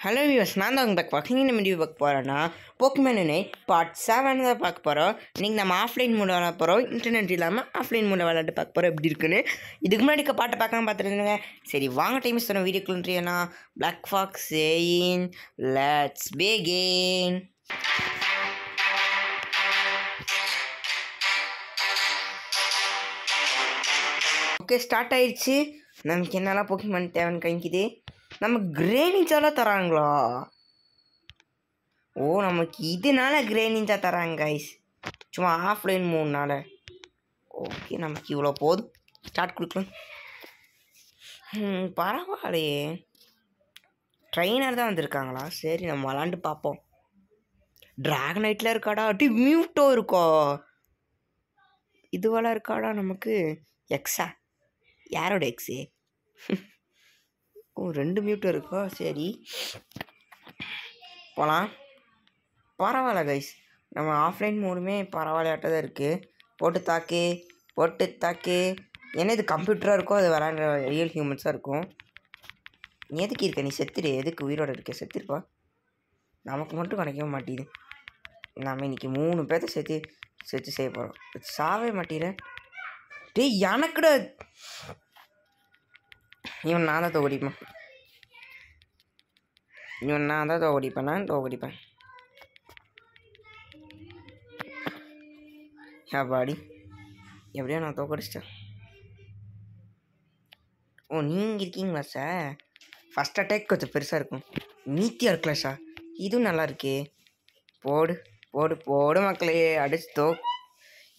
Hello viewers, நான் தான் உங்கள் பார்க்க நம்ம வீடியோ பார்க்க போகிறோன்னா போக்கிமான் யுனைட் பார்ட் 7 தான் பார்க்க போகிறோம். இன்றைக்கி நம்ம ஆஃப்லைன் மூலம் விளாட போகிறோம். இன்டர்நெட் இல்லாமல் ஆஃப்லைன் மூலம் விளாட்டு பார்க்க போகிறோம். எப்படி இருக்குன்னு இதுக்கு முன்னாடி பாட்டை பார்க்காம பார்த்துருந்தேங்க. சரி வாங்க, டைம் சொன்ன வீடியோக்குள்ளா பிளாக் ஃபாக்ஸ் சேயின் லெட்ஸ் பிகின். ஓகே, ஸ்டார்ட் ஆயிடுச்சு. நமக்கு என்னெல்லாம் போக்கிமான் தேவைன்னு கணிக்குது. நம்ம கிரே நிஞ்சாலாம் தராங்களா? ஓ, நமக்கு இதனால கிரே நிஞ்சா தராங்க கைஸ், சும்மா ஆஃப்லைன் 3 நாள். ஓகே, நமக்கு இவ்வளோ போதும். ஸ்டார்ட் கொடுக்கலாம். பரவாயில்லையே, ட்ரெயினர் தான் வந்திருக்காங்களா? சரி, நம்ம விளாண்டு பார்ப்போம். ட்ராகனைட்டில் இருக்காடா? மியூட்டோ இருக்கா? இதுவெல்லாம் இருக்காடா? நமக்கு எக்ஸா? யாரோட எக்ஸு? ஓ, 2 மியூட்டோ இருக்கா? சரி போகலாம். பரவாயில்ல கைஸ், நம்ம ஆஃப்லைன் மூணுமே பரவாயில்லாட்ட தான் இருக்குது. போட்டு தாக்கு. என்ன இது கம்ப்யூட்டராக இருக்கோ, அது விளாட்ற ரியல் ஹியூமன்ஸாக இருக்கும். எதுக்கு இருக்க நீ? செத்துரு. எதுக்கு உயிரோடு இருக்க? செத்துருப்பா. நமக்கு மட்டும் கிடைக்கவே மாட்டேங்குது. நம்ம இன்றைக்கி 3 பேர்த்த சேர்த்து செய்ய போகிறோம். சாவே மாட்டேற. டேய், எனக்குட இவன் நான் தான் தோகடிப்பேன். நான் தோகடிப்பேன். பாடி எப்படியோ நான் தோக்கடிச்சிட்டேன். ஓ, நீங்கள் இருக்கீங்களா சார்? ஃபஸ்ட் அட்டாக் கொஞ்சம் பெருசாக இருக்கும். நீத்தியாக இருக்கல சார், இதுவும் நல்லா இருக்கே. போடு மக்களே, அடிச்சு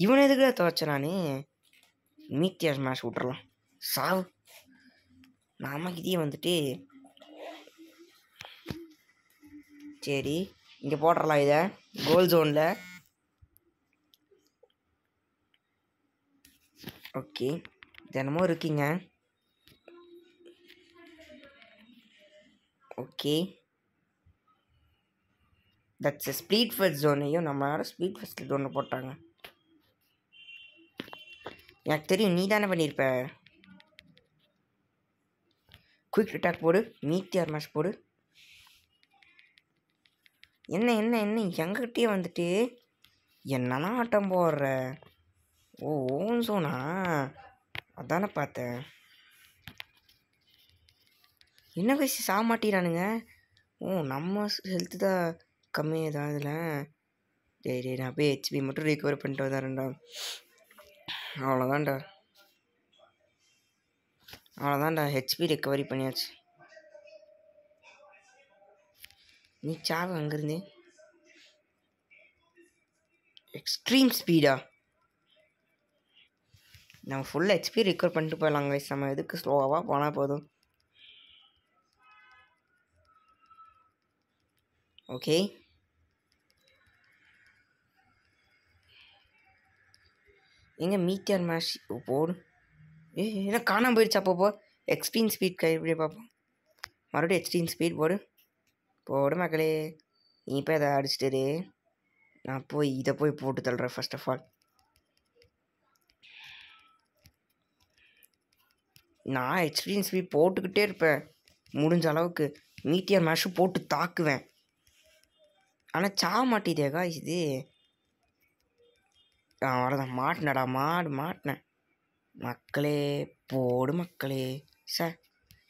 இவனை எதுக்குள்ள துவைச்ச? நான் மீத்தியா ஸ்மாஷ் விட்றலாம். சாவு. நாம இதையே வந்துட்டு சரி இங்கே போட்டுடலாம். இதை கோல் ஜோனில். ஓகே, தினமும் இருக்கீங்க. ஓகே, தட்ஸ் ஸ்ப்ளீட் ஃபர்ஸ்ட் ஜோனையும் நம்மளோட ஸ்ப்ளீட் ஃபர்ஸ்ட் ஜோனில் போட்டாங்க. எனக்கு தெரியும், நீ தானே பண்ணியிருப்ப. குயிக் அட்டாக் போடு, மீத்தியார் மேஷ் போடு. என்ன எங்ககிட்டயே வந்துட்டு என்னன்னா ஆட்டம் போடுற? ஓன் சோனா? அதானே பார்த்தேன். என்ன வயசு சாக மாட்டேறானுங்க. நம்ம ஹெல்த்து தான் கம்மியாக தான் இதில். டேய், நான் போய் ஹெச்பி மட்டும் ரிகவர் பண்ணிட்டு வந்தாருண்டா. அவ்வளோதான்டா, ஹெச்பி ரிகவரி பண்ணியாச்சு. நீ சாவு அங்கேருந்து. Extreme speedo? நம்ம ஃபுல்லாக ஹெச்பி ரிகவர் பண்ணிட்டு போயிடலாம் கைஸ். நம்ம எதுக்கு ஸ்லோவாக போனால் போதும். ஓகே, எங்கே மீத்தியார் மேஷ் போடு. என்ன காணாமல் போயிடுச்சு? அப்போ எக்ஸ்ட்ரீம் ஸ்பீட் கைப்படி பார்ப்போம். மறுபடியும் எக்ஸ்ட்ரீம் ஸ்பீட் போடு மக்களே. நீ இப்போ அதை அடிச்சிட்டு நான் இதை போட்டு தள்ளுறேன். ஃபர்ஸ்ட் ஆஃப் ஆல் நான் எக்ஸ்ட்ரீம் ஸ்பீட் போட்டுக்கிட்டே இருப்பேன். முடிஞ்ச அளவுக்கு மீத்தியார் மேஷும் போட்டு தாக்குவேன். ஆனால் சாக மாட்டேதேகா இது. அவ்வளோதான், மாட்டினடா. மாட்டினேன் மக்களே. போடு மக்களே. சார்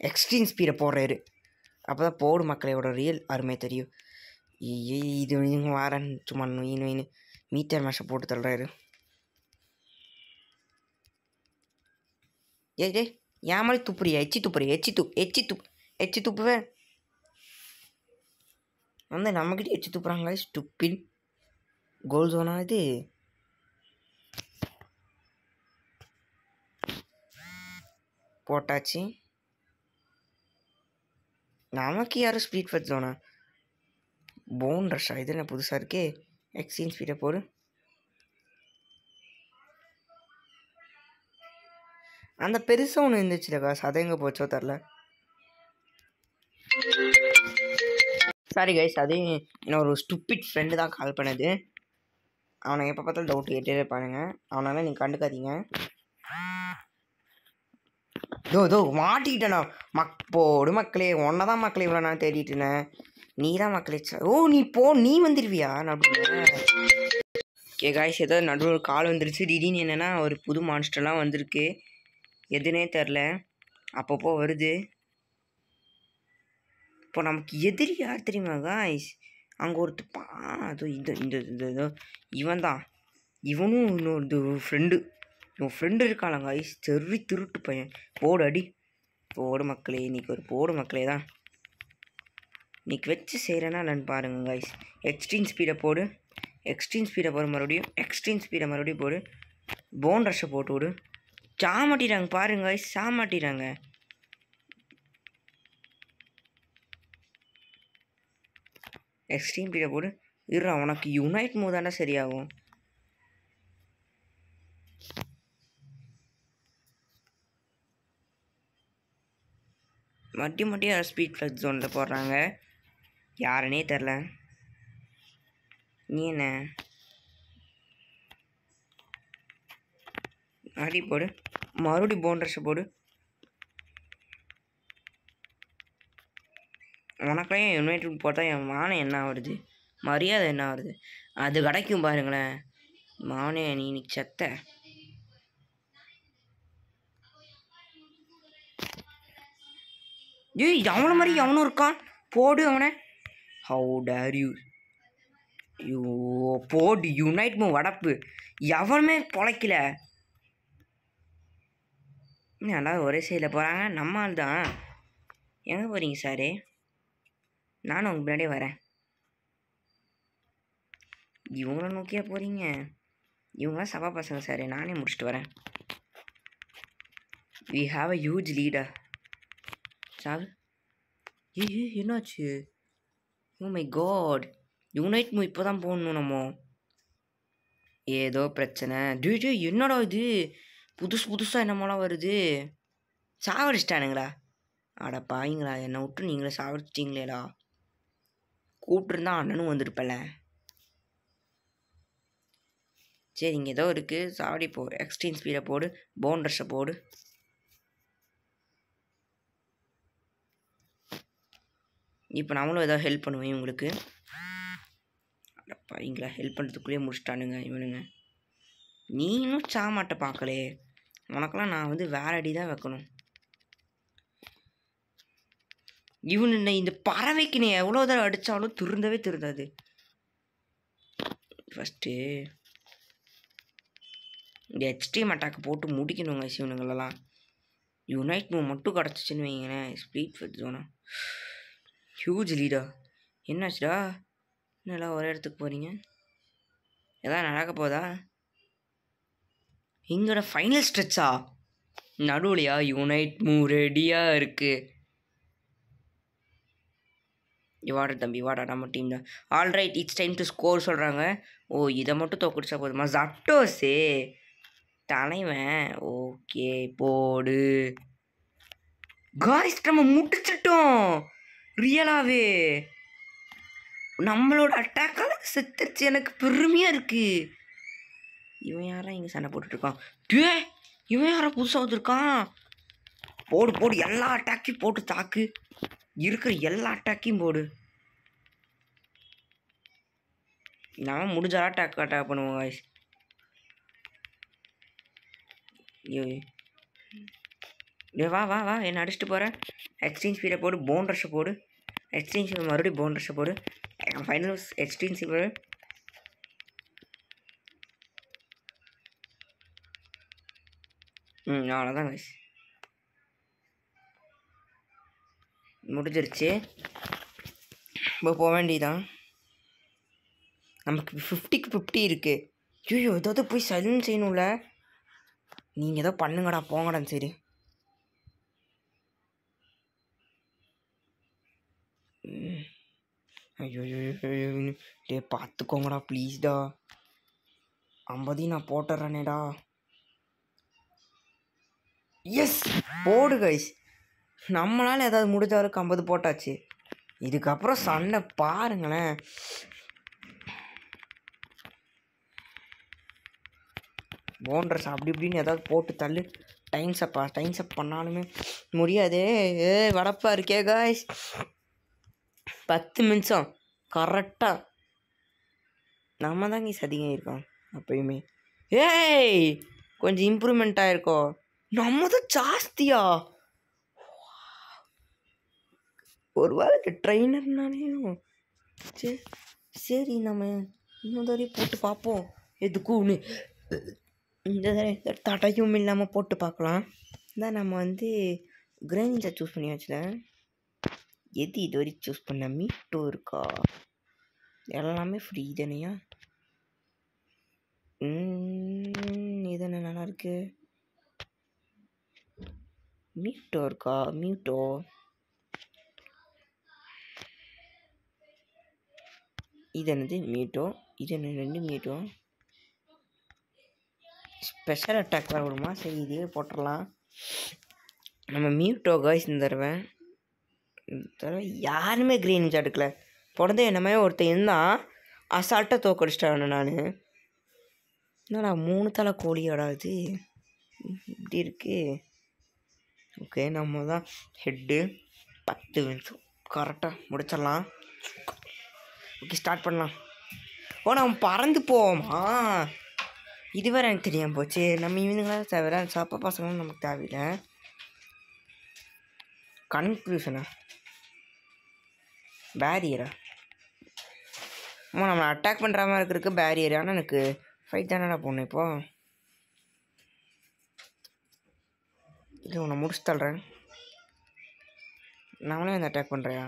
எக்ஸ்ட்ரீம் ஸ்பீடை போடுறாரு. அப்போ தான் போடு மக்களையோட ரியல் அருமை தெரியும். இது இவங்க வாரன் சும்மா நொயின்னு மீத்தியார் மேஷை போட்டு தள்ளுறாரு. ஏய் ஏன் மாதிரி துப்புறியா? எச்சி துப்புவேன் வந்து நம்மக்கிட்ட எச்சி துப்புறாங்க. ஸ்டுப்பின் கோல் ஜோனா இது? போட்டாச்சு. நமக்கு யாரும் ஸ்பீட் ஃபர்ஸ்ட் ஜோனா? போன் ரஷ்ஷா? இது என்ன புதுசாக இருக்கே. எக்ஸ்ட்ரீம் ஸ்பீடை போடு. அந்த பெருசாக ஒன்று இருந்துச்சுல காசு, அதை எங்கே போச்சோ தெரில. சாரி கைஸ், அது இன்னொரு ஸ்டூப்பிட் ஃப்ரெண்டு தான் கால் பண்ணது. அவனை எப்போ பார்த்தாலும் டவுட் கேட்டே இருப்பானுங்க. அவனால் நீங்கள் கண்டுக்காதீங்க. மாட்டிக்கிட்டேண்ணா போடு மக்களே. ஒன்றை தான் மக்களே இவ்வளோ நான் தேடிட்டு இருந்தேன். நீ தான் மக்களே. நீ வந்துடுவியா நடுவில்? ஓகே காய்ஸ், ஏதோ நடுவில் கால் வந்துருச்சு. திடீர்னு என்னென்னா ஒரு புது மான்ஸ்டர்லாம் வந்திருக்கு. எதுனே தெரில, அப்பப்போ வருது. இப்போ நமக்கு எதிரி யார் தெரியுமா காய்ஸ்? அங்கே ஒருத்தப்பா அதோ இந்த இவன் தான். இவனும் இன்னொரு ஃப்ரெண்டு. இவன் ஃப்ரெண்டு இருக்காளாங்க காய்ஸ். செறி திருட்டு பையன். போடு அடி. போடு மக்களே. இன்றைக்கி ஒரு போடு மக்களே தான். இன்றைக்கி வச்சு செய்கிறேன்னா நான் பாருங்கள் காய்ஸ். எக்ஸ்ட்ரீம் ஸ்பீடை போடு. மறுபடியும் எக்ஸ்ட்ரீம் ஸ்பீடை மறுபடியும் போடு. போன் ரஷ்ஷை போட்டு விடு. சாமாட்டிறாங்க பாருங்க காய்ஸ். சாமாட்டிறாங்க. எக்ஸ்ட்ரீம் ஸ்பீடை போடு. இருறா, உனக்கு யுனைட் மூவ் தானே சரியாகும். மட்டியும் ஸ்பீட் ஃப்ளக்ஸ் ஜோனில் போடுறாங்க. யாருன்னே தெரில. நீ என்ன அடி போடு. மறுபடியும் போன்ட்ரஸை போடு. உனக்கெல்லாம் யுனைடெட் போட்டால் என் மானம் என்ன ஆகுது? மரியாதை என்ன ஆகுது? அது கிடைக்கும் பாருங்களேன். மானே நீ செத்த. அவனை மாதிரி அவனும் இருக்கான். போடு அவனை. How dare you. போடு யுனைட் மூவ் வடப்பு. எவனுமே பொழைக்கல. ஏன்டா ஒரே சைடில் போகிறாங்க? நம்ம ஆள் தான். எங்கே போகிறீங்க சாரு? நானும் உங்கள் முன்னாடியே வரேன். இவங்கள நோக்கியா போகிறீங்க? இவங்களாம் சபா பசங்க சார். நானே முடிச்சுட்டு வரேன். We have a huge leader. Sir என்னாச்சு? Oh my god. யுனைட் மூவ் இப்போ தான் போடணும் நம்ம. ஏதோ பிரச்சனை. என்னடா இது புதுசாக என்னமோலாம் வருது. சாவடிச்சிட்டானுங்களா? அட பாய்ங்களா, என்னை விட்டு நீங்களே சாவடிச்சிட்டிங்களேடா. கூப்பிட்டுருந்தா அண்ணனும் வந்திருப்பல. சரி, இங்கே ஏதோ இருக்குது. சாவடி போ. எக்ஸ்ட்ரீம் ஸ்பீடை போடு. போன் ரஷ்ஷை போடு. இப்போ நம்மளும் ஏதோ ஹெல்ப் பண்ணுவேன் இவங்களுக்கு. அடப்பா இங்களா, ஹெல்ப் பண்ணுறதுக்குள்ளேயே முடிச்சிட்டானுங்க இவனுங்க. நீனும் சாமாட்ட பார்க்கலே. உனக்கெல்லாம் நான் வேற அடி தான் வைக்கணும். இவனு இந்த பறவைக்கு நீ எவ்வளோ தடவை அடித்தாலும் திருந்தாது. ஃபஸ்ட்டு இந்த எக்ஸ்ட்ரீம் அட்டாக் போட்டு முடிக்கணுங்க இவனுங்களெல்லாம். யுனைட் மூவ் மட்டும் கிடச்சிச்சின்னு வைங்களேன். ஸ்பீட் ஃபெட் ஜோனா ஹியூஜ் லீடா. என்னாச்சுடா? என்னெல்லாம் ஒரே இடத்துக்கு போகிறீங்க? எதாவது நடக்க போதா? எங்களோட ஃபைனல் ஸ்ட்ரெச்சா? நடுவுலையா? யுனைட் மூவ் ரெடியாக இருக்குது. இவாடா தம்பி, வாடா, நம்ம டீம் தான். Alright, it's time to score சொல்கிறாங்க. ஓ, இதை மட்டும் தோக்கடிச்சா போதுமா? ஜட்டோஸே தலைவன். ஓகே போடு காய்ஸ். நம்ம முடிச்சிட்டோம். ரியலாகவே நம்மளோட அட்டாக்கால் செத்துருச்சு. எனக்கு பெருமையாக இருக்குது. இவன் யாரா இங்கே சண்டை போட்டுட்ருக்கான்? இவன் யாரா புதுசாக வந்துருக்கான்? போடு எல்லா அட்டாக்கையும் போட்டு தாக்கு. இருக்கிற எல்லா அட்டாக்கையும் போடு. நான் முடிஞ்சாலும் அட்டாக் பண்ணுவோம் காய்ஸ். வா என்ன அடிச்சுட்டு போகிறேன். எக்ஸ்ட்ரீம் ஸ்பீடை போடு. போன் ரஷ்ஷை போடு. எக்ஸ்ட்ரீம் ஸ்பீட் மறுபடியும் போன் ரஷ்ஷை போடு. Final extreme speed. அவ்வளோதான் காய்ஸ், முடிஞ்சிருச்சு. இப்போ போக வேண்டியதான். நமக்கு 50க்கு 50 இருக்குது. ஐயோ, ஏதாவது போய் சைலன்ட் செய்யணும்ல. நீங்கள் ஏதோ பண்ணுங்கடா, போங்கடா. சரி, ஐயோ டே பார்த்துக்கோங்கடா ப்ளீஸ்டா. 50 நான் போட்டுறேனேடா. எஸ், போடு கைஸ். நம்மளால் ஏதாவது முடிஞ்சவருக்கு 50 போட்டாச்சு. இதுக்கப்புறம் சண்டை பாருங்களேன். போன்ட்ரஸ் அப்படி இப்படின்னு ஏதாவது போட்டு தள்ளு. டைம்ஸ் அப் பண்ணாலுமே முடியாதே. வடப்பா இருக்கே காய்ஸ். 10 நிமிஷம் கரெக்டாக நம்ம தாங்க அதிகம் இருக்கோம் அப்பயுமே. ஏய் கொஞ்சம் இம்ப்ரூவ்மெண்ட் ஆகிருக்கோம். நம்ம தான் ஜாஸ்தியா ஒரு வேலைக்கு ட்ரெயினர்னாலேயும் சரி நம்ம இன்னொரு தடவை போட்டு பார்ப்போம். எதுக்குன்னு இந்த தடவை தடையும் இல்லாமல் போட்டு பார்க்கலாம். தான் நம்ம கிரைனிஞ்சை சூஸ் பண்ணியாச்சுல. எது இது வரைக்கும் சூஸ் பண்ண மீட்டோ இருக்கா? எல்லாமே ஃப்ரீ தானையா? இது என்ன நல்லாயிருக்கு. மீட்டோ இருக்கா? மீட்டோ இது என்னது? மீட்டோ இது என்ன? 2 மீட்டோ. ஸ்பெஷல் அட்டாக் வேறு விடுமா? சரி இதே போட்டுடலாம். நம்ம மீட்டோ காய்ஸ் இந்த தடவை யாருமே க்ரீன் நிஞ்சா எடுக்கல. பிறந்தே என்னமே ஒருத்தன் இருந்தான், அசால்ட்டாக தோக்கடிச்சிட்டான். நான் என்னடா 3 தலை கோழியோட இது இப்படி இருக்கு. ஓகே நம்ம தான் ஹெட்டு. 10 நிமிஷம் கரெக்டாக முடிச்சிடலாம். ஓகே ஸ்டார்ட் பண்ணலாம். நம்ம பறந்து போவோமா? இது வேறு எனக்கு தெரியாமல் போச்சு. நம்ம இவனுங்களாம் தேவையில்ல, சாப்பா பசங்களும் நமக்கு தேவையில்லை. கன்க்ளூஷனா பேரியரா? நம்ம அட்டாக் பண்ணுற மாதிரி இருக்கிறதுக்கு பேரியர். ஆனால் எனக்கு ஃபைட் தானடா போடணும். இப்போ இல்லை உன்னை முடிச்சு தள்ளுறேன். நானே அட்டாக் பண்ணுறியா?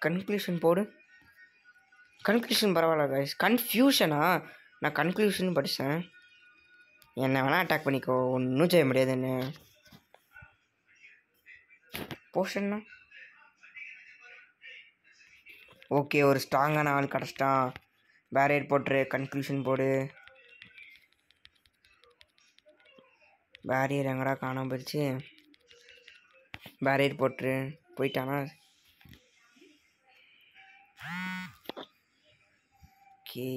கன்க்ளூஷன் போடு. கன்க்ளூஷன் பரவாயில்ல கைஸ். கன்ஃபியூஷனா? நான் கன்க்ளூஷன் படித்தேன். என்ன வேணால் அட்டாக் பண்ணிக்கோ, ஒன்றும் செய்ய முடியாது. என்ன போஷன்னா? ஓகே ஒரு ஸ்ட்ராங்கான ஆள் கிடச்சிட்டான். பேரியர் போட்டுரு. கன்க்ளூஷன் போடு. பேரியர் எங்கடா காணாமல் போயிடுச்சு? பேரியர் போட்டுரு. போயிட்டானா? ஓகே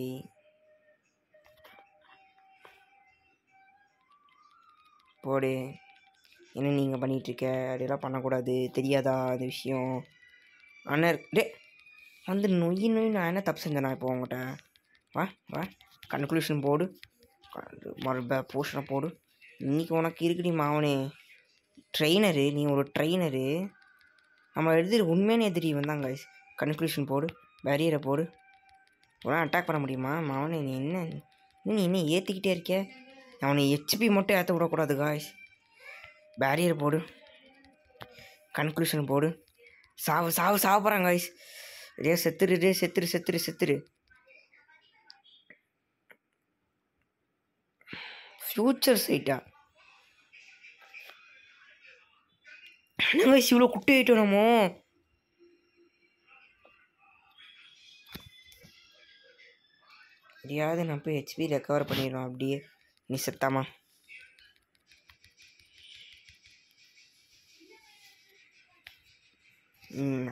போடு. என்ன நீங்கள் பண்ணிகிட்ருக்க? அப்படியெல்லாம் பண்ணக்கூடாது, தெரியாதா அது விஷயம்? ஆனால் டே நொய் நான் என்ன தப்பு செஞ்சேனா இப்போ உங்கள்கிட்ட? வா கன்க்ளூஷன் போடு. போஷனை போடு. இன்றைக்கி உனக்கு இருக்குடி மாவனே. ட்ரெயினரு, நீ ஒரு ட்ரெயினரு. நம்ம உண்மையான எதிரி வந்தாங்க. கன்க்ளூஷன் போடு. பேரியரை போடு. உடனே அட்டாக் பண்ண முடியுமா மாவனே? நீ என்ன ஏற்றிக்கிட்டே இருக்க? அவனை ஹெச்பி மட்டும் ஏற்ற விடக்கூடாது காய்ஸ். பேரியர் போடு. கன்க்ளூஷன் போடு. சாவு போகிறாங்க காய்ஸ். செத்துரு. ஃப்யூச்சர் சைட்டா? என்ன காய்ஸ் இவ்வளோ குட்டி ஆகிட்டோம் நம்ம? எப்படியாவது நான் போய் ஹெச்பி ரெக்கவர் பண்ணிடுவோம். அப்படியே நீ செத்தாமா?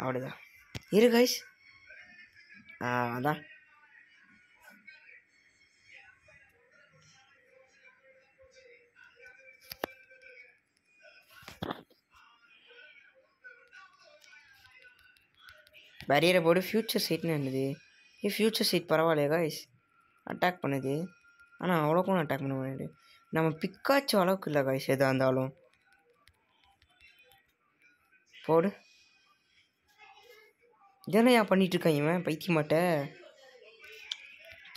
அவ்வளோதான் இரு கைஸ். அதான் பேரியரை போடு. ஃப்யூச்சர் சைட்னு என்னது? ஃப்யூச்சர் சைட் பரவாயில்லையா கைஸ்? அட்டாக் பண்ணுது. ஆனால் அவ்வளோக்கும் அட்டாக் பண்ண முடியாது. நம்ம பிக்காச்சு அளவுக்கு இல்லை கைஸ். எதாக இருந்தாலும் போடு. இதெல்லாம் ஏன் பண்ணிகிட்ருக்கான் இவன் பைத்திய மாட்ட?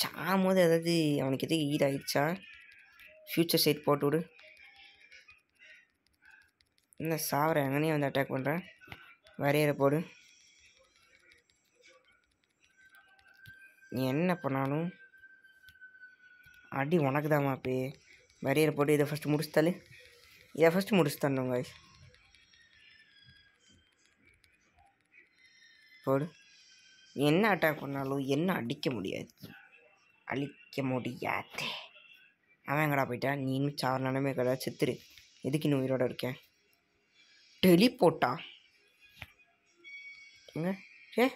சாகும்போது ஏதாவது அவனுக்கு எது ஈடாகிடுச்சா? ஃப்யூச்சர் சைட் போட்டு விடு. என்ன சாவர எங்கனே அட்டாக் பண்ணுறேன். வரையறை போடு. நீ என்ன பண்ணாலும் அடி உனக்கு தான் மாப்பே. வரையறை போட்டு இதை ஃபஸ்ட்டு முடிச்சுத்தாலே. முடிச்சு தரணும் காய்ஸ். போடு. நீ என்ன அட்டாக் பண்ணாலும் என்ன அழிக்க முடியாது. அவன் எங்கடா போயிட்டான்? நீ இன்னும் சார் நிலமே கிடையாது. செத்துரு. எதுக்கு இன்னும் உயிரோட இருக்கேன்? டெலிபோட்டா? எங்க ஏ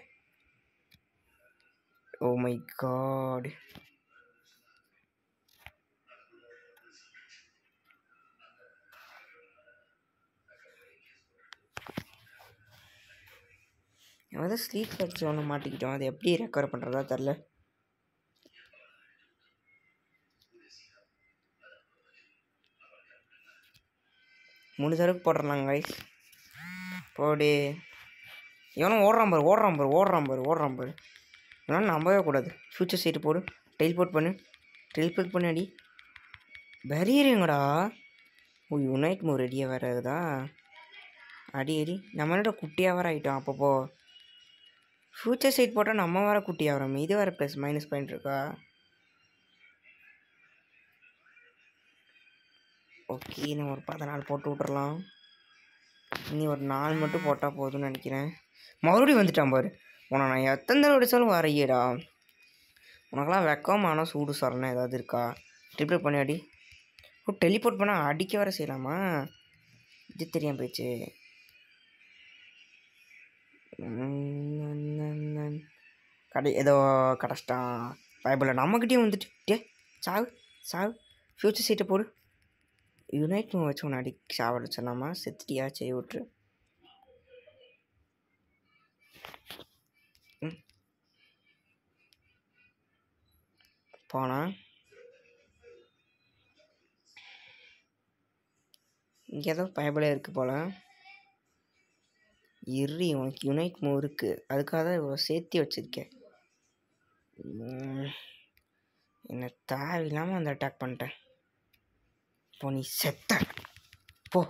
ஓ மை காட். வந்து ஸ்லீப் வச்சு ஒன்று மாட்டிக்கிட்டோம். அது எப்படி ரெக்கவர் பண்ணுறதா தெரில. மூணு தடவைக்கு போடுறாங்க கைஸ். போடு. எவனும் ஓடுறான் பாரு. இதெல்லாம் நம்பவே கூடாது. ஃபியூச்சர் சைட்டு போடு. டெலிபோர்ட் பண்ணு அடி. பேரியருங்கடா. ஓ யுனைட் மூவ் ரெடியாக வர்றதா. அடி நம்மளோட குட்டியாக வர ஆகிட்டோம். அப்பப்போ ஃபியூச்சர் சைட் போட்டால் நம்ம வர குட்டியாக வரோம். இது வேறு ப்ளஸ் மைனஸ் பாயிண்ட் இருக்கா. ஓகே நம்ம ஒரு 14 போட்டு விட்றலாம். இனி ஒரு 4 மட்டும் போட்டால் போதும்னு நினைக்கிறேன். மறுபடியும் வந்துட்டான் பாரு. உன நான் எத்தனை தடவை அடித்தாலும் வரையடா. உனக்கெல்லாம் வெக்கமான சூடு சொரணை ஏதாவது இருக்கா? ட்ரிப்ளை பண்ணி அடி. ஓ டெலிபோர்ட் பண்ணால் அடிக்க வர செய்யலாமா? இது தெரியாமல் போயிடுச்சு. ஏதோ கடைச்சிட்டான். பைபிளில் நம்மக்கிட்டேயும் வந்துட்டு சாவு. ஃபியூச்சர் சீட்டை போடு. யுனைட் மூவ் வச்சு ஒன்று அடி சாவடிச்சலாமா? செத்துட்டியா? செய்ய விட்டுரு. போனா இங்கே ஏதோ பைபிளே இருக்குது போல். உனக்கு யுனைட் மூவ் இருக்குது. அதுக்காக தான் இவ்வளோ சேர்த்தி வச்சுருக்கேன். என்னை தேவையில்லாமல் அந்த அட்டாக் பண்ணிட்டேன். இப்போ நீ செத்த. போ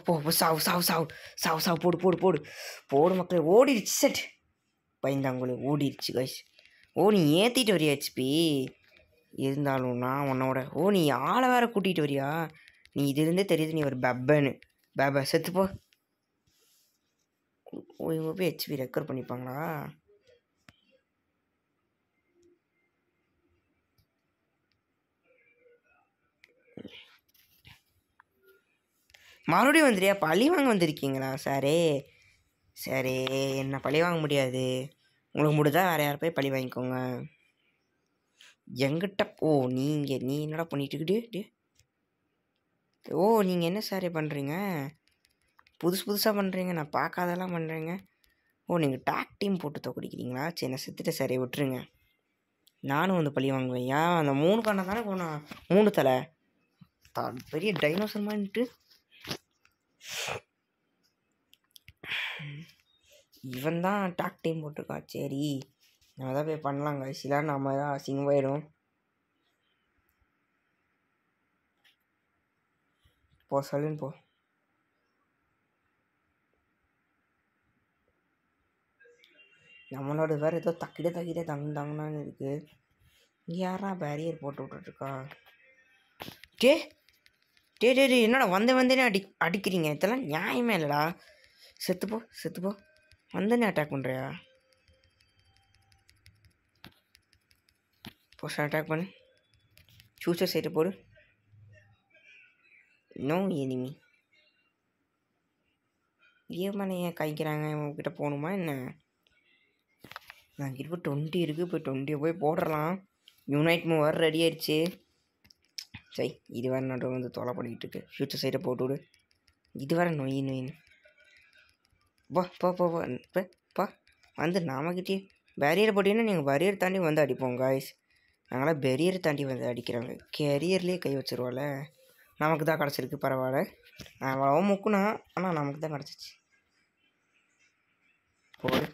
சாவு போடு மக்களே. ஓடிடுச்சு. செட் பயந்தாங்களே ஓடிடுச்சு கைஸ். ஓ நீ ஏற்றிட்டு வரியா ஹெச்பி? இருந்தாலும் நான் உன்னோட நீ ஆளை வேற கூட்டிகிட்டு வரியா? நீ இதுலேருந்தே தெரியுது நீ ஒரு பேபை செத்துப்போ. இவங்க போய் ஹெச்பி ரெக்கவர் பண்ணிப்பாங்களா? மறுபடியும் வந்துடுறியா? பழி வாங்க வந்திருக்கீங்களா? சரி என்ன பழி வாங்க முடியாது. உங்களுக்கு முடிஞ்சால் வேறு யார் போய் பழி வாங்கிக்கோங்க. எங்கிட்ட நீ என்னடா பண்ணிட்டுக்கிட்டு? நீங்கள் என்ன சாரே பண்ணுறீங்க? புதுசாக பண்ணுறீங்க. நான் பார்க்காதெல்லாம் பண்ணுறீங்க. நீங்கள் டாக் டீம் போட்டு தோக்கடிக்கிறீங்களா? சரி நான் செத்துட்டு சரி விட்டுருங்க. நானும் வந்து பழி வாங்குவேன். ஏன் அந்த 3 கண்ணை தானே போனேன். 3 தலை பெரிய டைனோசர் மாதிரிட்டு. இவன் தான் டாக் டீம் போட்டிருக்கான். சரி நம்ம தான் போய் பண்ணலாங்க. சில நம்ம தான் அசிங்கமாயிடும். போ சொல்லுன்னு போ. நம்மளோட வேறு ஏதோ தக்கிட தாங்கன்னு இருக்குது. இங்கே யாரா பேரியர் போட்டு விட்டுருக்கா? டே என்னடா வந்தேனே அடிக்கிறீங்க. இதெல்லாம் நியாயமே இல்லைடா. செத்துப்போ வந்தேனே அட்டாக் பண்ணுறியா? போஸ்ட் அட்டாக் பண்ணு. ஃபியூச்சர் சைட்டை போடு. No enemy. ஏன் ஏன் கைக்கிறாங்க? உங்ககிட்ட போகணுமா என்ன? நான் கிட்ட 20 இருக்குது. போய் 20 போய் போடுறலாம். யுனைட் மூவ் வேறு ரெடி ஆயிடுச்சு. சரி இது வேறு நடுவில் வந்து தொலை பண்ணிக்கிட்டு இருக்கு. ஃபியூச்சர் சைட்டை போட்டு விடு. இது வேறு நொயின்னு பா வந்து நாமக்கிட்டே பேரியரை போட்டிங்கன்னா நீங்கள் பேரியர் தாண்டி வந்து அடிப்போம் காய்ஸ். நாங்களாம் பேரியரை தாண்டி வந்து அடிக்கிறாங்க. கேரியர்லேயே கை வச்சுருவோம்ல. நமக்கு தான் கிடச்சிருக்கு. பரவாயில்ல. நான் அவ்வளோ முக்குனா ஆனால் நமக்கு தான் கிடச்சிச்சு. போடு.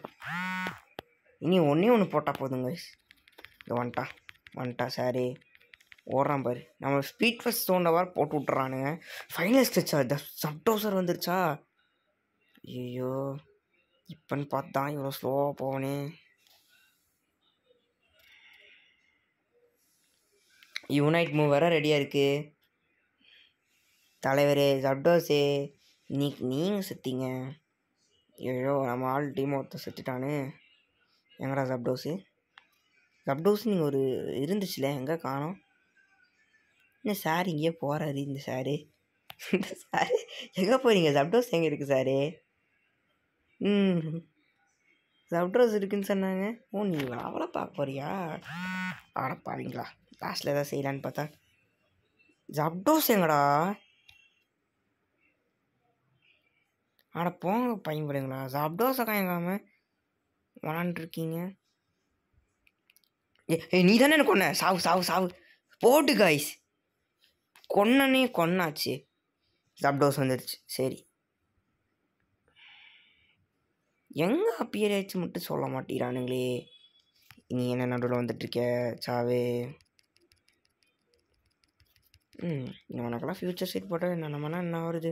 இனி ஒன்று போட்டால் போதும் கைஸ். இது வந்துட்டா சாரி ஓடுறான் பாரு. நம்ம ஸ்பீட் ஃபஸ்ட் சவுண்டை வேறு போட்டு விட்டுறானுங்க. ஃபைனல் ஸ்டெச்சா சப்டோசர் வந்துருச்சா? ஐயோ இப்போன்னு பார்த்தா இவ்வளோ ஸ்லோவாக போவனே. யுனைட் மூவ் வேறு ரெடியாக இருக்குது. தலைவர் ஜப்டோஸே நீங்கள் செத்தீங்க. ஐயோ நம்ம ஆள் டீம் ஒருத்தர் செத்துட்டானு. எங்கடா ஜப்டோஸு நீங்கள் ஒரு இருந்துச்சுல எங்கே காணோம்? என்ன சார் இங்கேயே போகிறாரு இந்த சாரு எங்கே போகிறீங்க? ஜப்டோஸ் எங்கே இருக்குது சாரு? ஜப்ட்ரோஸ் இருக்குன்னு சொன்னாங்க. ஓ நீ அவளை பார்க்க போறியா? ஆட பாருங்களா, லாஸ்ட்டில் எதாவது செய்யலான்னு பார்த்தா ஜப்டோஸ் எங்கடா? ஆட போங்க பையன் பிள்ளைங்களா, ஜப்டோஸை காயங்காம விளாண்டுருக்கீங்க. ஏ நீ தானே எனக்கு கொன்ன, சாவு சாவு சாவு போட்டு காய்ஸ். கொன்னனே கொன்னாச்சு, ஜப்டோஸ் வந்துடுச்சு. சரி எங்கே அப்பியர் ஆச்சு மட்டும் சொல்ல மாட்டேறானுங்களே. நீ என்ன நடுவில் வந்துட்டுருக்க சாவே. உனக்கெல்லாம் ஃப்யூச்சர் சைட் போட்டால் என்ன நம்மனா என்ன வருது?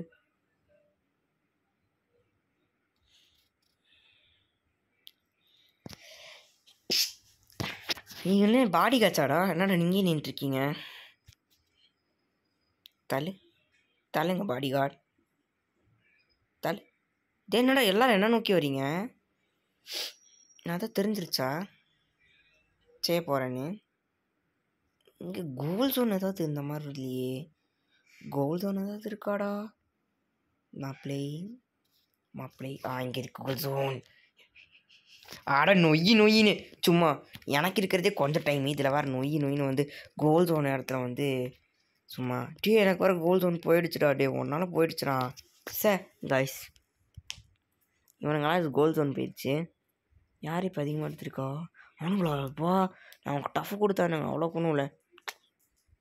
நீங்களே பாடி காச்சாடா, என்னடா நீங்கள் நின்றுருக்கீங்க? தலைங்க பாடி கார்டு தலை. என்னடா எல்லோரும் என்ன நோக்கி வரீங்க? நான் தான் தெரிஞ்சிருச்சா செய்ய போகிறேன்னு. இங்கே கோல் ஜோன் ஏதாவது இந்த மாதிரி இல்லையே. கோல் ஜோன் ஏதாவது இருக்காடா? மாப்பிளை இங்கே இருக்கு கோல் ஜோன். ஆட நொய்யின்னு சும்மா எனக்கு இருக்கிறதே கொஞ்சம் டைம், இதில் வேறு நொய்யின்னு வந்து கோல் ஜோன் இடத்துல வந்து சும்மா எனக்கு வேறு கோல் ஜோன் போயிடுச்சுடா. ஒன்றால் போயிடுச்சுடா சார் காய்ஸ். இவனுங்களாம் இது கோல் ஜோன் போயிடுச்சு. யார் இப்போ அதிகமாக எடுத்துருக்கா? அவனுங்களாப்பா நான் டஃப் கொடுத்தானுங்க, அவ்வளோ கொன்னும் இல்லை.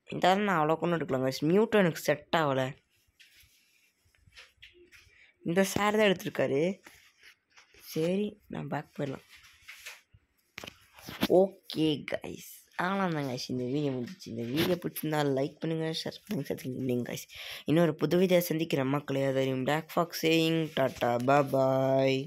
இந்த நான் அவ்வளோ கொண்டு எடுக்கலாங்க. மியூட்டும் எனக்கு செட் ஆகலை. இந்த சார் தான் எடுத்திருக்காரு. சரி நான் பேக் போயிடலாம். ஓகே கைஸ், ஆனால் தான் கைஸ் இந்த வீடியோ முடிஞ்சிச்சு. இந்த வீடியோ பிடிச்சிருந்தா லைக் பண்ணுங்கள், ஷேர் பண்ணுங்கள், சப்ஸ்கிரைப் பண்ணுங்க கைஸ். இன்னொரு புது வீடியோ சந்திக்கிற மக்களே. அதையும் பிளாக் ஃபாக்ஸ் சேயிங் டாட்டா பாய்.